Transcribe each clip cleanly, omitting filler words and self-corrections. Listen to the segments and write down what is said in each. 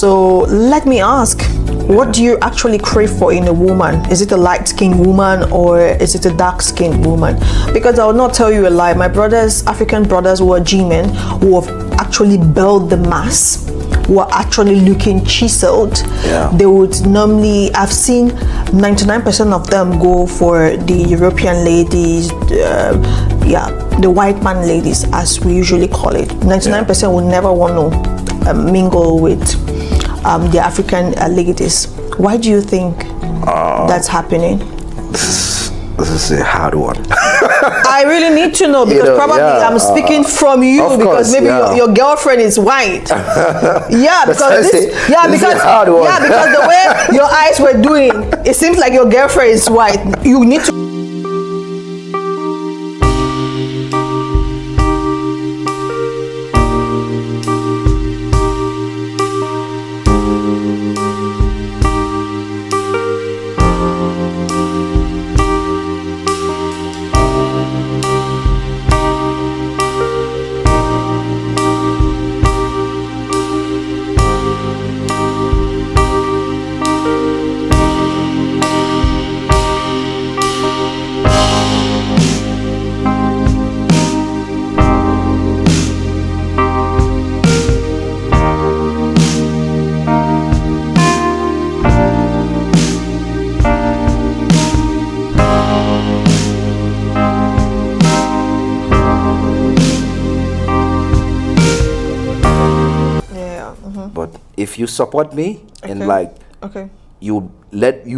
So let me ask, what do you actually crave for in a woman? Is it a light-skinned woman or is it a dark-skinned woman? Because I will not tell you a lie. My brothers, African brothers who are G-men, who have actually built the mass, who are actually looking chiseled, they would normally, I've seen 99% of them go for the European ladies, the white man ladies, as we usually call it. 99% would never want to mingle with the African ladies. Why do you think that's happening? This is a hard one. I really need to know, because probably I'm speaking from you, because maybe your girlfriend is white. Because the way your eyes were doing, it seems like your girlfriend is white. You need to. But if you support me and like you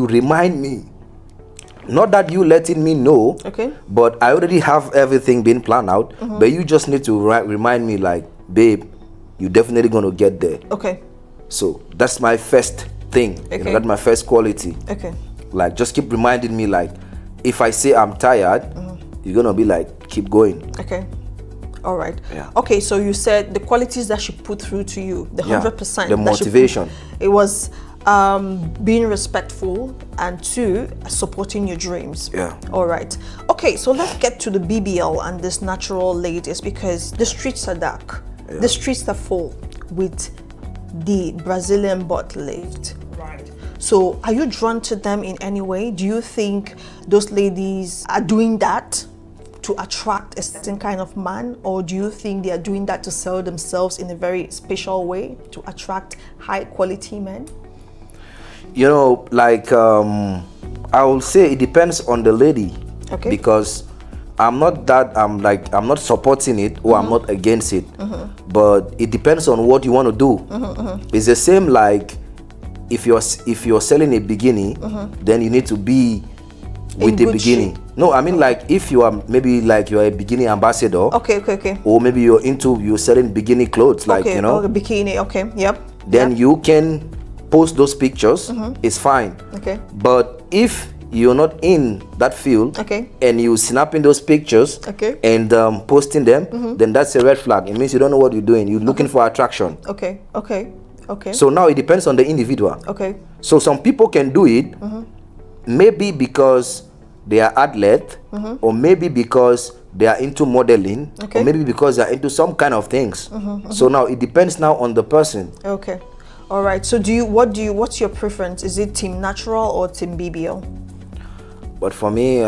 remind me, not that you letting me know, but I already have everything been planned out, but you just need to remind me like, babe, you're definitely going to get there. So that's my first thing. You know, that's my first quality. Like, just keep reminding me, like, if I say I'm tired, you're going to be like, keep going. All right. Okay, so you said the qualities that she put through to you, the 100%. The motivation. It was being respectful, and 2, supporting your dreams. All right. Okay, so let's get to the BBL and this natural ladies, because the streets are dark. The streets are full with the Brazilian butt lift. So are you drawn to them in any way? Do you think those ladies are doing that to attract a certain kind of man, or do you think they are doing that to sell themselves in a very special way to attract high quality men? You know, like I will say it depends on the lady, because I'm not supporting it, or I'm not against it, but it depends on what you want to do. It's the same like if you're selling a bikini, then you need to be with the bikini. No, I mean like if you are maybe like you're a bikini ambassador. Or maybe you're selling bikini clothes, like you know. Bikini, Then you can post those pictures. It's fine. But if you're not in that field, and you snapping those pictures, and posting them, then that's a red flag. It means you don't know what you're doing. You're looking for attraction. So now it depends on the individual. So some people can do it. Maybe because they are athlete, or maybe because they are into modeling, or maybe because they are into some kind of things. So now it depends now on the person. All right. So what's your preference? Is it team natural or team BBL? But for me,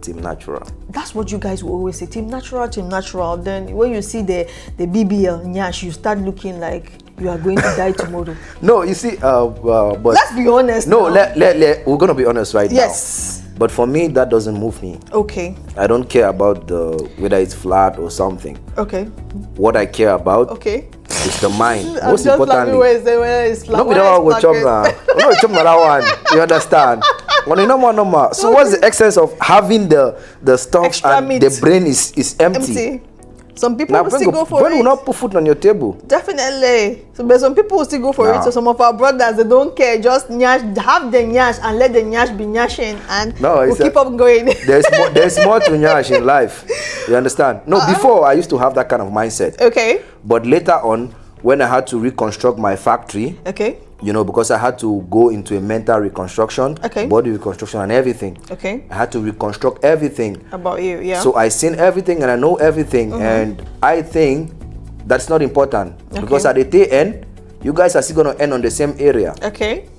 team natural. That's what you guys will always say, team natural, team natural. Then when you see the BBL nyash, you start looking like you are going to die tomorrow. No, you see, but let's be honest. No, we're gonna be honest right now. Yes. But for me, that doesn't move me. I don't care about whether it's flat or something. What I care about is the mind. Most importantly, no, we don't want to chop now. You understand? So what's the essence of having the stuff extra and meat. The brain is empty? Some people will still go for it. Brain will not put food on your table. Definitely. But some people will still go for it. So some of our brothers, they don't care. Just nyash, have the nyash and let the nyash be nyashing, and we'll keep up going. There's more to nyash in life. You understand? No, before I used to have that kind of mindset. But later on, when I had to reconstruct my factory, you know, because I had to go into a mental reconstruction, body reconstruction and everything. I had to reconstruct everything about you, So I seen everything and I know everything, and I think that's not important, because at the end, you guys are still gonna end on the same area. Okay.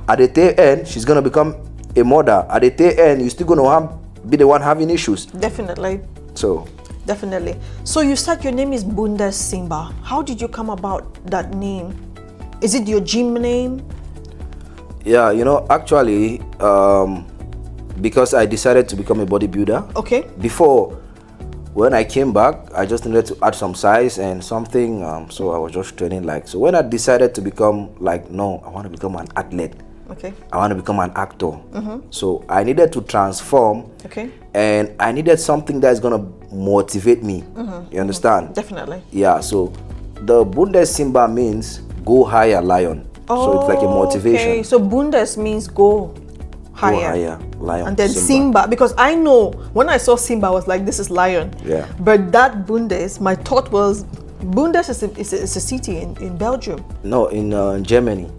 At the tail end, she's gonna become a mother. At the tail end, you're still gonna be the one having issues. Definitely. So. Definitely. So you said your name is Bundes Simba. How did you come about that name? Is it your gym name? Yeah, you know, actually, because I decided to become a bodybuilder. Okay. Before, when I came back, I just needed to add some size and something. So I was just training like. So when I decided to become like, no, I want to become an athlete. Okay. I want to become an actor. So I needed to transform. Okay. And I needed something that's gonna motivate me. You understand? Definitely. Yeah. So the Bundes Simba means go higher, lion. So it's like a motivation. Okay. So Bundes means go higher. Go higher, lion. And then Simba, because I know when I saw Simba, I was like, this is lion. Yeah. But that Bundes, my thought was, Bundes is a city in Belgium. No, in Germany.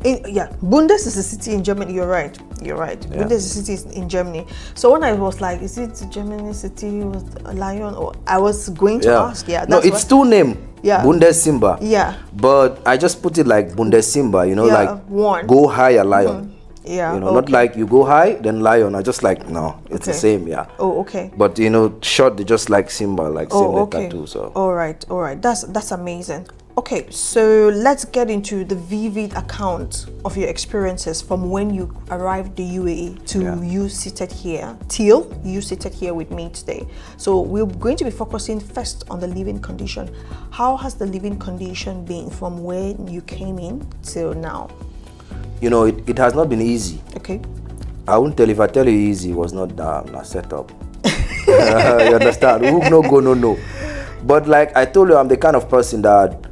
Bundes is a city in Germany. You're right. You're right. Yeah. Bundes is a city in Germany. So when I was like, is it Germany city with a lion? Or I was going to ask. Yeah. No, it's two names. Yeah. Bundes Simba. Yeah. But I just put it like Bundes Simba. You know, like one. Go higher, lion. Yeah. You know, not like you go high, then lion. I just like, no, it's the same, yeah. Oh, okay. But you know, short, they just like Simba, like same like tattoo. So. All right. That's amazing. Okay, so let's get into the vivid account of your experiences from when you arrived the UAE to you seated here, till you seated here with me today. So we're going to be focusing first on the living condition. How has the living condition been from when you came in till now? You know, it has not been easy. Okay. I won't tell if I tell you easy, it was not set up. You understand? Who no. But like I told you, I'm the kind of person that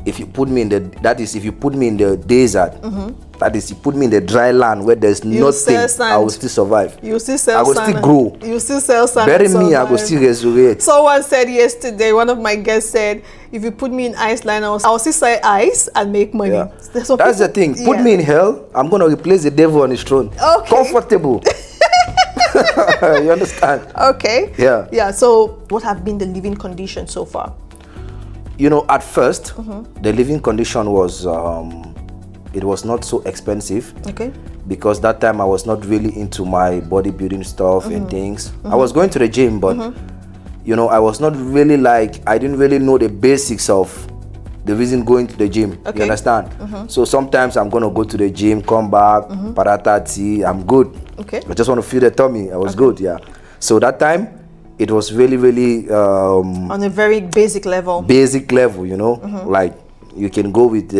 if you put me in the if you put me in the desert, that is, you put me in the dry land where there's nothing, I will still survive. You still sell I will sand. Still grow. You still sell sand. Bury me, I will still resurrect. Someone said yesterday, one of my guests said, if you put me in Iceland, I'll still sell ice and make money. Yeah. That's the thing. Put me in hell, I'm going to replace the devil on his throne. Okay. Comfortable. You understand? Okay. Yeah. Yeah. So what have been the living conditions so far? You know, at first, the living condition was, it was not so expensive. Okay. Because that time I was not really into my bodybuilding stuff and things. I was going to the gym, but you know, I was not really like, I didn't really know the basics of the reason going to the gym. Okay. You understand? So sometimes I'm going to go to the gym, come back, paratha tea, I'm good. Okay. I just want to feel the tummy. I was good, yeah. So that time, it was really, really... on a very basic level. Basic level, you know? Like, you can go with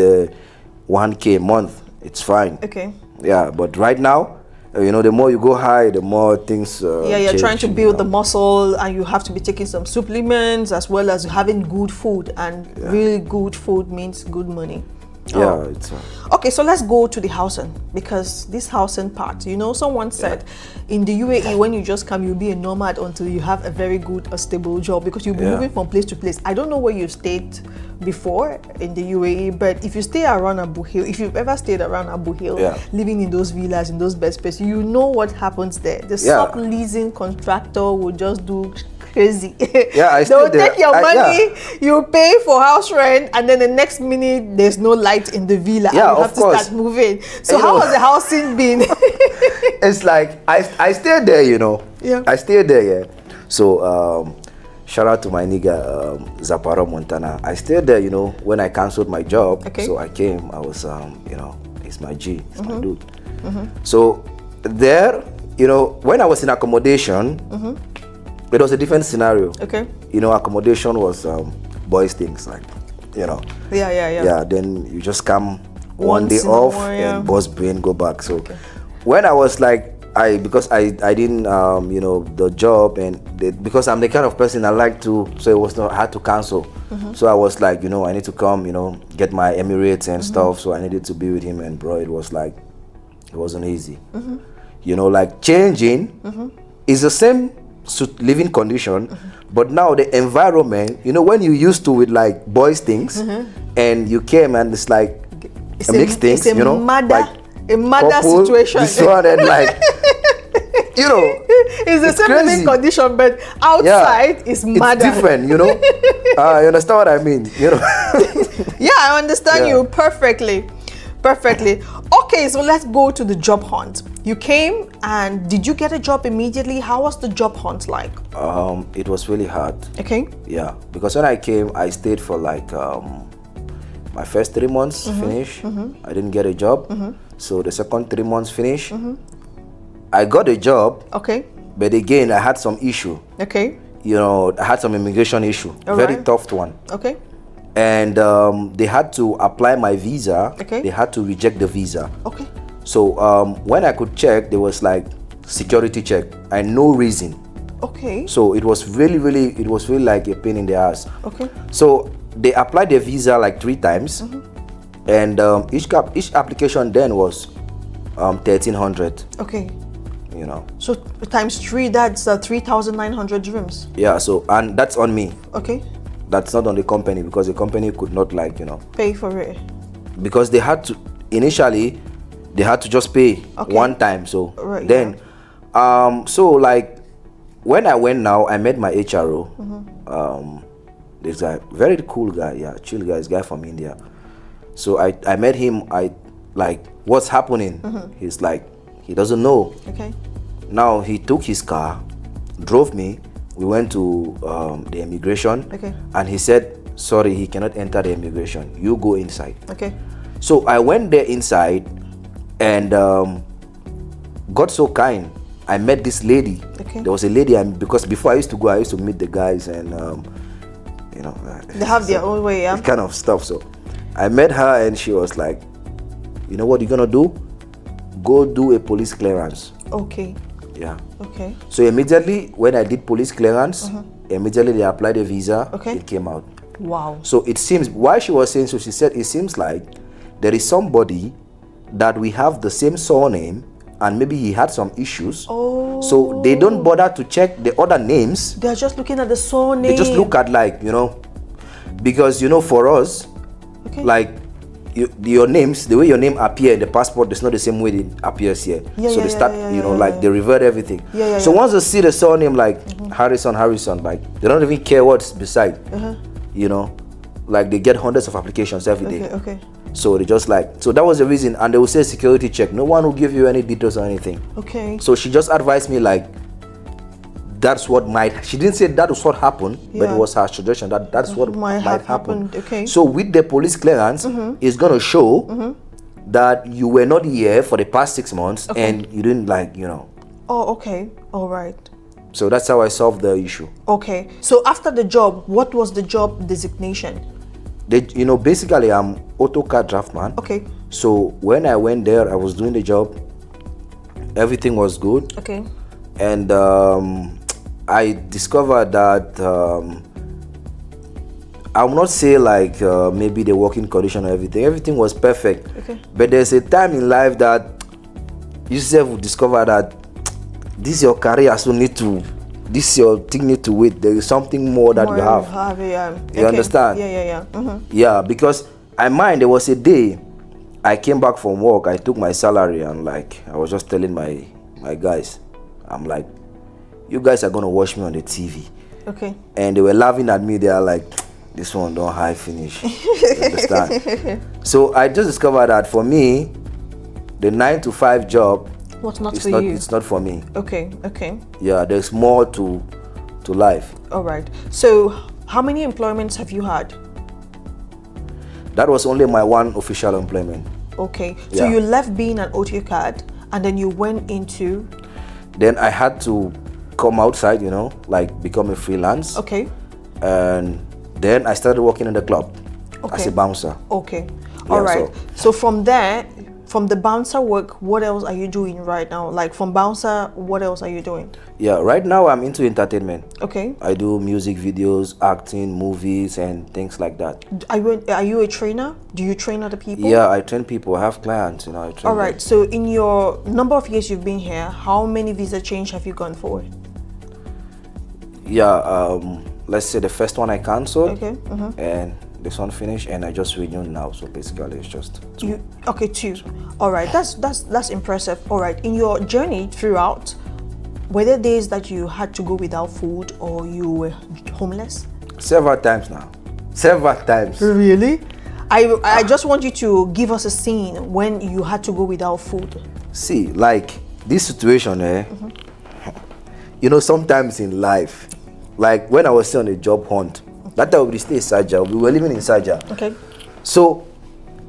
1K a month. It's fine. Okay. Yeah, but right now, you know, the more you go high, the more things you're change, trying to build the muscle, and you have to be taking some supplements as well as having good food, and really good food means good money. Yeah, it's okay, so let's go to the housing, because this housing part, you know, someone said in the UAE, when you just come, you'll be a nomad until you have a very good, stable job, because you'll be moving from place to place. I don't know where you stayed before in the UAE, but if you stay around Abu Hill, if you've ever stayed around Abu Hill, living in those villas, in those best spaces, you know what happens there. The sub-leasing contractor will just do crazy. Yeah, they will take your money, you pay for house rent, and then the next minute there's no light in the villa. Yeah, and you have to start moving. So how has the housing been? It's like I stayed there, you know. Yeah. I stayed there, yeah. So shout out to my nigga Zaparo Montana. I stayed there, you know, when I cancelled my job. Okay. So I came. I was you know, it's my G, it's my dude. So there, you know, when I was in accommodation, it was a different scenario. Okay. You know, accommodation was boys things, like, you know. Yeah, then you just come one day off and boss brain go back. So when I was like, because I didn't you know, the job, and because I'm the kind of person I like to, so it was not, I had to cancel. So I was like, you know, I need to come, you know, get my Emirates and stuff. So I needed to be with him, and bro, it was like, it wasn't easy. You know, like changing is the same living condition, but now the environment, you know, when you used to with like boys things, and you came and it's like a mixed things, you know, like a murder situation. This one and like You know, it's the same living condition, but outside is mad. It's different, you know. You understand what I mean? You know. Yeah, I understand you perfectly. Okay, so let's go to the job hunt. You came, and did you get a job immediately? How was the job hunt like? It was really hard. Okay. Yeah, because when I came, I stayed for like my first 3 months finish. I didn't get a job. So the second 3 months finish. I got a job. Okay. But again, I had some issue. Okay. You know, I had some immigration issue. Very tough one. Okay. And they had to apply my visa. Okay. They had to reject the visa. Okay. So when I could check, there was like security check and no reason. Okay. So it was really like a pain in the ass. Okay. So they applied the visa like 3 times, and each application then was 1,300. Okay. You know. So times 3, that's 3,900 dirhams. Yeah. So, and that's on me. Okay. That's not on the company, because the company could not, like, you know, pay for it. Because they had to initially, they had to just pay one time. So then, so like when I went now, I met my HRO. This guy, very cool guy, chill guy, this guy from India. So I met him. I like, what's happening? He's like, he doesn't know. Okay. Now he took his car, drove me. We went to the immigration. Okay. And he said, sorry, he cannot enter the immigration. You go inside. Okay. So I went there inside, and got so kind. I met this lady. Okay. There was a lady, and because before I used to go, I used to meet the guys, and you know, they have their own way, yeah. Kind of stuff. So I met her, and she was like, you know what you're gonna do? Go do a police clearance. Okay. Yeah. Okay. So immediately when I did police clearance, immediately they applied a visa. Okay. It came out. Wow. So it seems, why she was saying so, she said it seems like there is somebody that we have the same surname, and maybe he had some issues. Oh. So they don't bother to check the other names. They're just looking at the surname. They just look at, like, you know, because, you know, for us, like, your names, the way your name appear in the passport is not the same way it appears here. So they start, you know, like they revert everything. So once they see the surname, like Harrison, like they don't even care what's beside. You know, like they get hundreds of applications every day. Okay. So they just like, so that was the reason, and they will say security check. No one will give you any details or anything. Okay. So she just advised me, like, that's what might, she didn't say that was what happened, but it was her suggestion that that's what might happen. Okay. So with the police clearance, it's gonna show that you were not here for the past 6 months, and you didn't, like, you know. Oh, okay. All right. So that's how I solved the issue. Okay. So after the job, what was the job designation? You know, basically I'm AutoCAD draftman. Okay. So when I went there, I was doing the job. Everything was good. Okay. And I discovered that I will not say like maybe the working condition or everything was perfect. Okay. But there's a time in life that you yourself will discover that this is your career, so this your thing need to wait. There is something more that you have. You understand? Yeah. Yeah, because I mind there was a day I came back from work, I took my salary, and like I was just telling my guys, I'm like, you guys are gonna watch me on the TV. Okay. And they were laughing at me. They are like, this one don't high finish. You understand? So I just discovered that for me, the 9 to 5 job, it's not for me. Okay. Yeah, there's more to life. All right. So how many employments have you had? That was only my one official employment. Okay. So you left being an AutoCAD, and then you went into? Then I had to come outside, you know, like become a freelance. Okay. And then I started working in the club as a bouncer. Okay. All right. So from there, from the bouncer work, what else are you doing right now? Like from bouncer, what else are you doing? Yeah, right now I'm into entertainment. Okay. I do music videos, acting, movies, and things like that. Are you a trainer? Do you train other people? Yeah, I train people. I have clients, you know. I train All right. Them. So in your number of years you've been here, how many visa change have you gone for? Yeah, let's say the first one I cancelled. Okay. And this one finished, and I just renewed now. So basically, it's just 2. Two. All right, that's impressive. All right, in your journey throughout, Were there days that you had to go without food or you were homeless? Several times now. Several times. Really? I just want you to give us a scene when you had to go without food. See, like this situation, you know, sometimes in life, like when I was still on a job hunt, that time we stay in Saja, we were living in Saja. Okay. So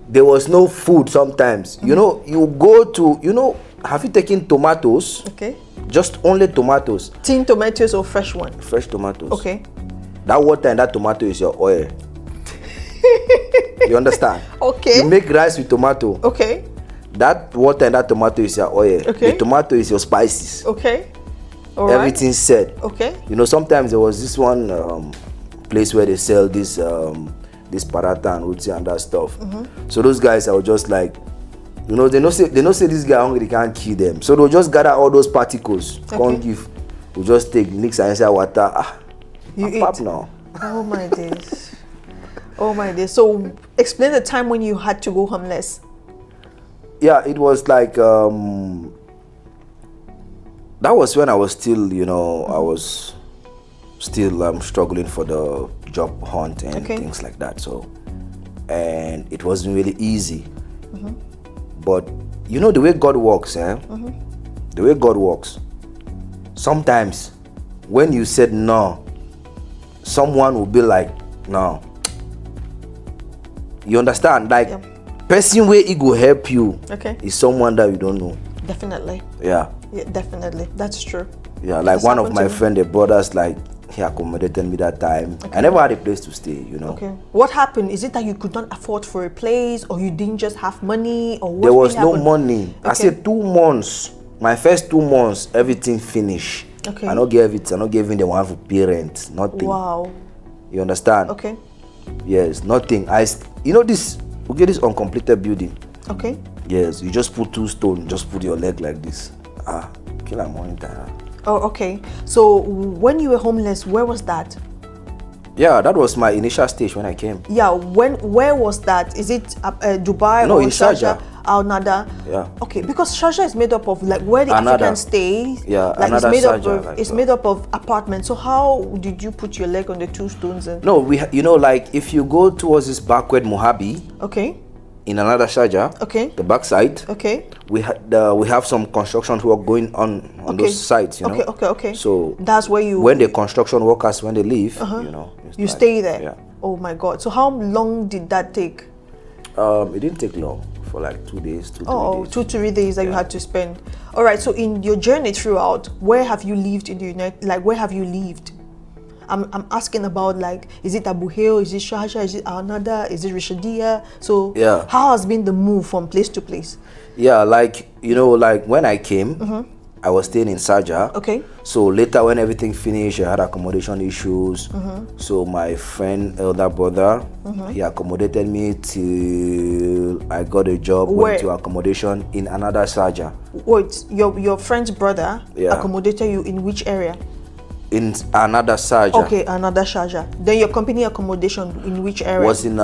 there was no food sometimes. You know, you go to, you know, have you taken tomatoes? Okay. Just only tomatoes. Tin tomatoes or fresh one? Fresh tomatoes. Okay. That water and that tomato is your oil. You understand? Okay. You make rice with tomato. Okay. That water and that tomato is your oil. Okay. The tomato is your spices. Okay. All Everything right. said. Okay. You know, sometimes there was this one place where they sell this this paratha and uti and that stuff. So those guys are just like, you know, they don't say this guy hungry, they can't kill them. So they'll just gather all those particles, can't give. We'll just take mix and inside water. You eat pop now. Oh my days. Oh my days. So explain the time when you had to go homeless. Yeah, it was like that was when I was still, you know, I was still struggling for the job hunt and things like that. So, and it wasn't really easy. But you know the way God works, the way God works. Sometimes when you said no, someone will be like, no. You understand? Like, person where it will help you is someone that you don't know. Definitely. Yeah. Yeah, definitely. That's true. Yeah, like one of my friend, the brothers, like he accommodated me that time. I never had a place to stay, you know. Okay. What happened? Is it that you could not afford for a place, or you didn't just have money, or what? There was no money. I said 2 months. My first 2 months, everything finished. Okay. I not give it. I not giving the one for parents. Nothing. Wow. You understand? Okay. Yes, nothing. You know this. We get this uncompleted building. Okay. Yes, you just put 2 stones. Just put your leg like this. Kill a monitor. Oh, okay. So when you were homeless, where was that? Yeah, that was my initial stage when I came. Yeah, where was that? Is it Dubai no, or in Sharjah? Al Nada? Yeah. Okay, because Sharjah is made up of like where the Africans stay. Yeah, like it's made Sharjah, up of made up of apartments. So how did you put your leg on the 2 stones? No, you know, like if you go towards this backward Mohabi. Okay. In another Sharjah. Okay. The backside. Okay. We have some construction work going on those sides, you know. Okay. So that's where you. When the construction workers when they leave, you know. You stay there. Yeah. Oh my God. So how long did that take? It didn't take long. For like 2 days, 2 3 days. 2 to 3 days that you had to spend. All right. So in your journey throughout, where have you lived in the United? Like where have you lived? I'm asking about, like, is it Abu Hail? Is it Sharjah? Is it Al Nada? Is it Rishadia? So how has been the move from place to place? Yeah, like, you know, like when I came, I was staying in Sharjah. Okay. So later when everything finished, I had accommodation issues. So my friend, elder brother, he accommodated me till I got a job, went to accommodation in another Sharjah. Wait, your friend's brother accommodated you in which area? In another Sharjah. Okay, another Sharjah. Then your company accommodation in which area? Was in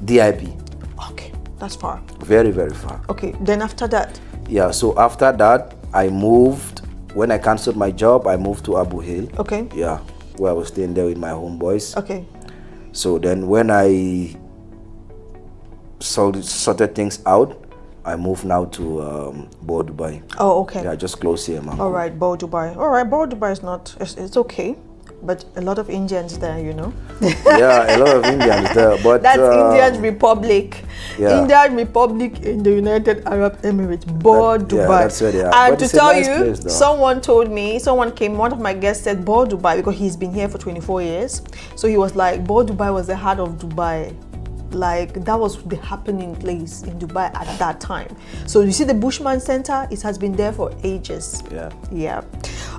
DIP. Okay, that's far. Very, very far. Okay, then after that? Yeah, so after that, I moved. When I cancelled my job, I moved to Abu Hail. Okay. Yeah, where I was staying there with my homeboys. Okay. So then when I sorted things out, I moved now to Dubai. Oh, okay. Yeah, just close here, man. All right, Dubai. All right, Dubai is not, it's okay. But a lot of Indians there, you know. Yeah, a lot of Indians there. But that's Indian Republic. Yeah. Indian Republic in the United Arab Emirates, Dubai. Yeah, that's where they are. And but to tell you, someone told me, one of my guests said Dubai, because he's been here for 24 years. So he was like, Dubai was the heart of Dubai. Like that was the happening place in Dubai at that time. So you see the Bushman Center, it has been there for ages. Yeah.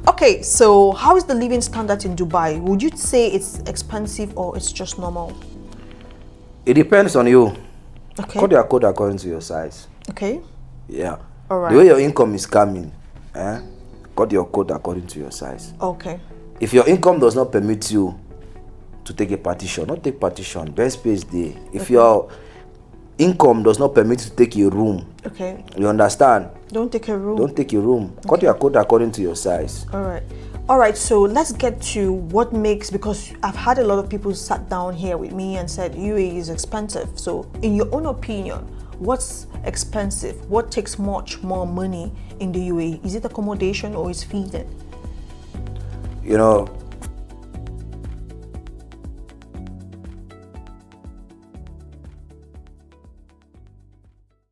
Okay, so how is the living standard in Dubai? Would you say it's expensive or it's just normal? It depends on you. Okay. Cut your code according to your size. Okay. Yeah. All right. The way your income is coming, cut your code according to your size. Okay. If your income does not permit you to take a partition, not take partition, best space there. If income does not permit you to take a room. Okay. You understand? Don't take a room. Don't take a room. Okay. Cut your coat according to your size. All right, so let's get to what makes, because I've had a lot of people sat down here with me and said UAE is expensive. So in your own opinion, what's expensive? What takes much more money in the UAE? Is it accommodation or is feeding? You know,